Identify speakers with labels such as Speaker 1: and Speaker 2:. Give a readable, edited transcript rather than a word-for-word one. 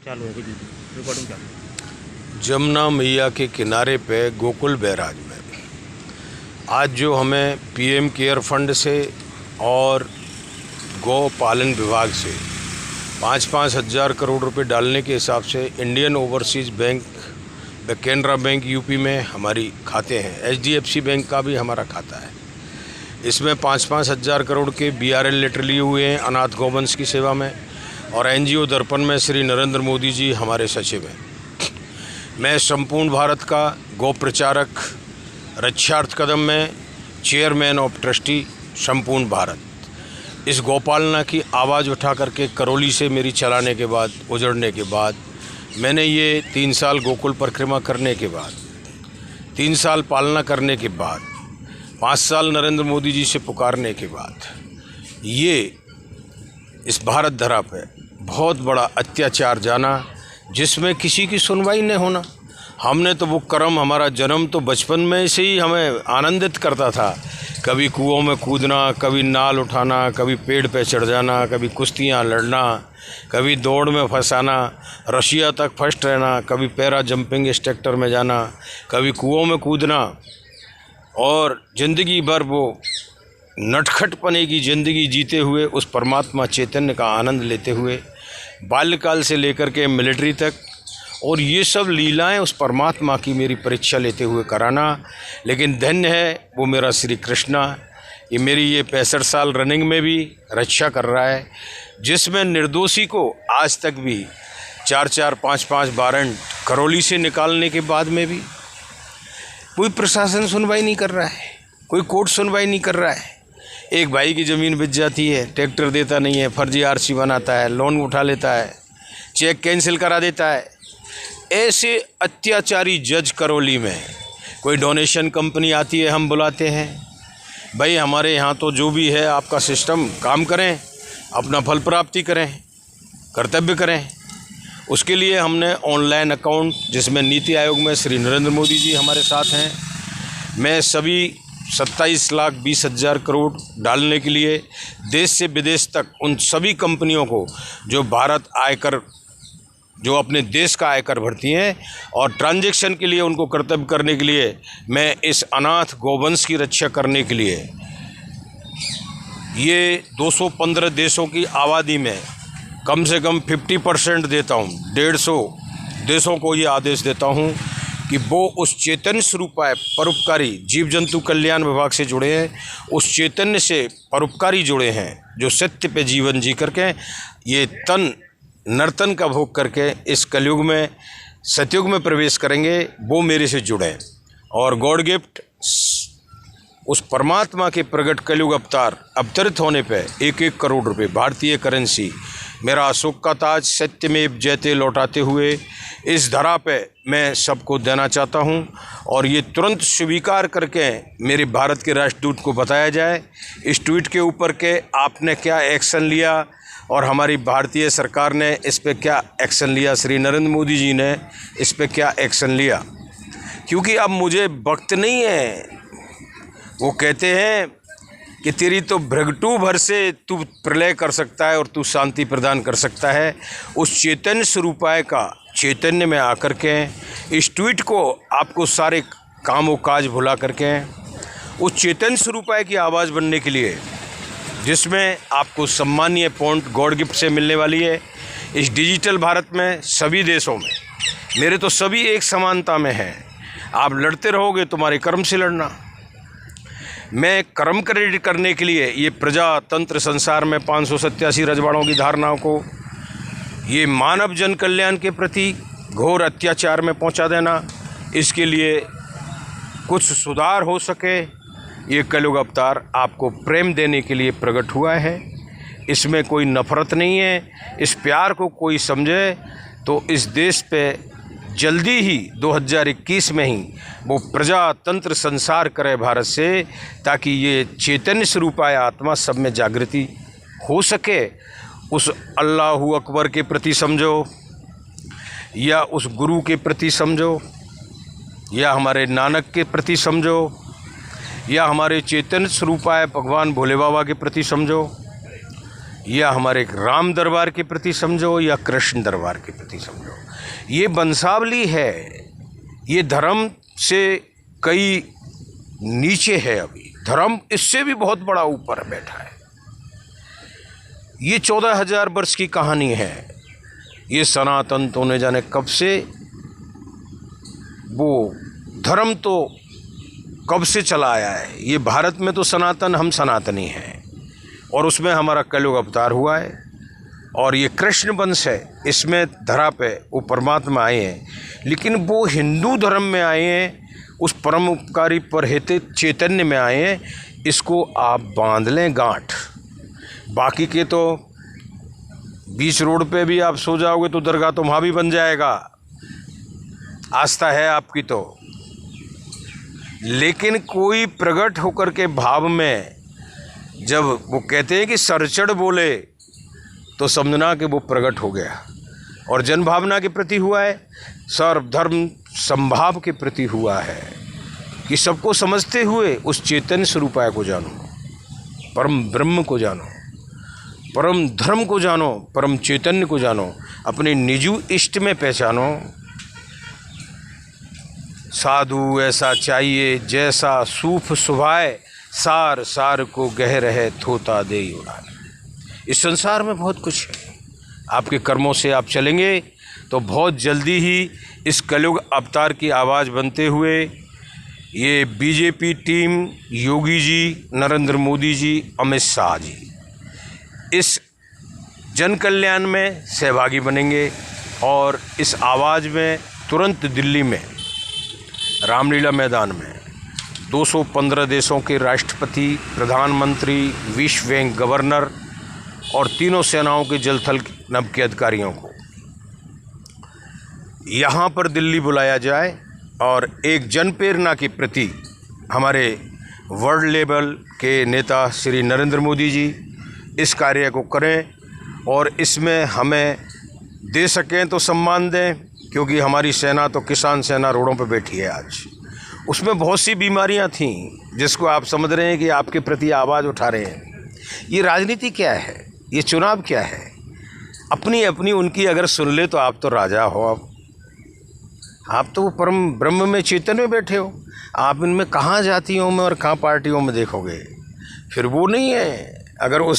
Speaker 1: चालू है रिकॉर्डिंग चालू है।
Speaker 2: जमुना मैया के किनारे पे गोकुल बैराज में आज जो हमें पीएम केयर फंड से और गौ पालन विभाग से 5-5 हज़ार करोड़ रुपए डालने के हिसाब से Indian overseas bank, Canara bank UP में हमारी खाते हैं, एचडीएफसी बैंक का भी हमारा खाता है। इसमें 5-5 हज़ार करोड़ के बीआरएल लेटर लिए हुए हैं अनाथ गौवंश की सेवा में, और एनजीओ दर्पण में श्री नरेंद्र मोदी जी हमारे सचिव हैं। मैं संपूर्ण भारत का गौ प्रचारक रक्षार्थ कदम में चेयरमैन ऑफ ट्रस्टी संपूर्ण भारत इस गौपालना की आवाज़ उठा करके करौली से मेरी चलाने के बाद, उजड़ने के बाद, मैंने ये 3 साल गोकुल परिक्रमा करने के बाद, 3 साल पालना करने के बाद, 5 साल नरेंद्र मोदी जी से पुकारने के बाद, ये इस भारत धरा पे बहुत बड़ा अत्याचार जाना जिसमें किसी की सुनवाई नहीं होना। हमने तो वो कर्म, हमारा जन्म तो बचपन में से ही हमें आनंदित करता था। कभी कुओं में कूदना, कभी नाल उठाना, कभी पेड़ पे चढ़ जाना, कभी कुश्तियाँ लड़ना, कभी दौड़ में फंसाना, रशिया तक फर्स्ट रहना, कभी पैरा जंपिंग इंस्ट्रक्टर में जाना, कभी कुओं में कूदना, और ज़िंदगी भर वो नटखटपने की ज़िंदगी जीते हुए उस परमात्मा चैतन्य का आनंद लेते हुए बाल्यकाल से लेकर के मिलिट्री तक, और ये सब लीलाएं उस परमात्मा की मेरी परीक्षा लेते हुए कराना। लेकिन धन्य है वो मेरा श्री कृष्णा, ये मेरी ये 65 साल रनिंग में भी रक्षा कर रहा है, जिसमें निर्दोषी को आज तक भी 4-4, 5-5 वारंट करौली से निकालने के बाद में भी कोई प्रशासन सुनवाई नहीं कर रहा है, कोई कोर्ट सुनवाई नहीं कर रहा है। एक भाई की ज़मीन बिक जाती है, ट्रैक्टर देता नहीं है, फर्जी आरसी बनाता है, लोन उठा लेता है, चेक कैंसिल करा देता है। ऐसे अत्याचारी जज करौली में कोई डोनेशन कंपनी आती है, हम बुलाते हैं, भाई हमारे यहाँ तो जो भी है आपका सिस्टम काम करें, अपना फल प्राप्ति करें, कर्तव्य करें। उसके लिए हमने ऑनलाइन अकाउंट, जिसमें नीति आयोग में श्री नरेंद्र मोदी जी हमारे साथ हैं, मैं सभी 27,20,000 करोड़ डालने के लिए देश से विदेश तक उन सभी कंपनियों को जो भारत आयकर, जो अपने देश का आयकर भरती हैं, और ट्रांजैक्शन के लिए उनको कर्तव्य करने के लिए मैं इस अनाथ गौवंश की रक्षा करने के लिए ये 215 देशों की आबादी में कम से कम 50% देता हूँ। 150 देशों को ये आदेश देता हूँ कि वो उस चैतन्य स्वरूपाय परोपकारी, जीव जंतु कल्याण विभाग से जुड़े हैं, उस चैतन्य से परोपकारी जुड़े हैं, जो सत्य पे जीवन जी करके ये तन नर्तन का भोग करके इस कलयुग में, सतयुग में प्रवेश करेंगे, वो मेरे से जुड़े। और गॉड गिफ्ट उस परमात्मा के प्रगट कलयुग अवतार अवतरित होने पे 1-1 करोड़ रुपए भारतीय करेंसी मेरा अशोक का ताज सत्यमेव जयते लौटाते हुए इस धरा पे मैं सबको देना चाहता हूं, और ये तुरंत स्वीकार करके मेरे भारत के राष्ट्रदूत को बताया जाए इस ट्वीट के ऊपर के आपने क्या एक्शन लिया और हमारी भारतीय सरकार ने इस पे क्या एक्शन लिया, श्री नरेंद्र मोदी जी ने इस पे क्या एक्शन लिया। क्योंकि अब मुझे वक्त नहीं है। वो कहते हैं कि तेरी तो भृगटू भर से तू प्रलय कर सकता है और तू शांति प्रदान कर सकता है। उस चैतन्य स्वरूपाय का चैतन्य में आकर के इस ट्वीट को आपको सारे कामों काज भुला करके उस चैतन्य स्वरूपाय की आवाज़ बनने के लिए, जिसमें आपको सम्मानीय पॉइंट गॉड गिफ्ट से मिलने वाली है, इस डिजिटल भारत में सभी देशों में मेरे तो सभी एक समानता में हैं। आप लड़ते रहोगे, तुम्हारे कर्म से लड़ना। मैं कर्म क्रेडिट करने के लिए ये प्रजातंत्र संसार में 587 रजवाड़ों की धारणाओं को, ये मानव जन कल्याण के प्रति घोर अत्याचार में पहुंचा देना, इसके लिए कुछ सुधार हो सके, ये कलयुग अवतार आपको प्रेम देने के लिए प्रकट हुआ है। इसमें कोई नफ़रत नहीं है। इस प्यार को कोई समझे तो इस देश पे जल्दी ही 2021 में ही वो प्रजातंत्र संसार करे भारत से, ताकि ये चैतन्य स्वरूपाय आत्मा सब में जागृति हो सके। उस अल्लाहू अकबर के प्रति समझो, या उस गुरु के प्रति समझो, या हमारे नानक के प्रति समझो, या हमारे चैतन्य स्वरूपाय भगवान भोले बाबा के प्रति समझो, या हमारे राम दरबार के प्रति समझो या कृष्ण दरबार के प्रति समझो, ये वंशावली है, ये धर्म से कई नीचे है। अभी धर्म इससे भी बहुत बड़ा ऊपर बैठा है। ये 14,000 वर्ष की कहानी है। ये सनातन तो न जाने कब से, वो धर्म तो कब से चला आया है। ये भारत में तो सनातन, हम सनातनी हैं और उसमें हमारा कलयुग अवतार हुआ है। और ये कृष्ण वंश है, इसमें धरा पे वो परमात्मा आए हैं, लेकिन वो हिंदू धर्म में आए हैं, उस परम उपकारी परहित चैतन्य में आए हैं। इसको आप बांध लें गांठ। बाकी के तो बीच रोड पे भी आप सो जाओगे तो दरगाह तो वहाँ भी बन जाएगा, आस्था है आपकी तो। लेकिन कोई प्रकट होकर के भाव में जब वो कहते हैं कि सरचढ़ बोले तो समझना कि वो प्रकट हो गया। और जन भावना के प्रति हुआ है, सर्वधर्म संभाव के प्रति हुआ है कि सबको समझते हुए उस चैतन्य स्वरूपाय को जानो, परम ब्रह्म को जानो, परम धर्म को जानो, परम चैतन्य को जानो, अपने निजू इष्ट में पहचानो। साधु ऐसा चाहिए जैसा सूफ सुभाए, सार सार को गह रहे थोता दे उड़ाने। इस संसार में बहुत कुछ है, आपके कर्मों से आप चलेंगे तो बहुत जल्दी ही इस कलयुग अवतार की आवाज़ बनते हुए ये बीजेपी टीम, योगी जी, नरेंद्र मोदी जी, अमित शाह जी इस जन कल्याण में सहभागी बनेंगे। और इस आवाज़ में तुरंत दिल्ली में रामलीला मैदान में 215 देशों के राष्ट्रपति, प्रधानमंत्री, विश्व बैंक गवर्नर और तीनों सेनाओं के जल थल नभ के अधिकारियों को यहाँ पर दिल्ली बुलाया जाए और एक जन प्रेरणा के प्रति हमारे वर्ल्ड लेवल के नेता श्री नरेंद्र मोदी जी इस कार्य को करें और इसमें हमें दे सकें तो सम्मान दें, क्योंकि हमारी सेना तो किसान सेना रोडों पर बैठी है आज। उसमें बहुत सी बीमारियां थीं जिसको आप समझ रहे हैं कि आपके प्रति आवाज़ उठा रहे हैं। ये राजनीति क्या है, ये चुनाव क्या है? अपनी अपनी उनकी अगर सुन ले तो आप तो राजा हो। आप तो परम ब्रह्म में चेतन में बैठे हो। आप इनमें कहाँ जातियों में और कहाँ पार्टियों में देखोगे, फिर वो नहीं है। अगर उस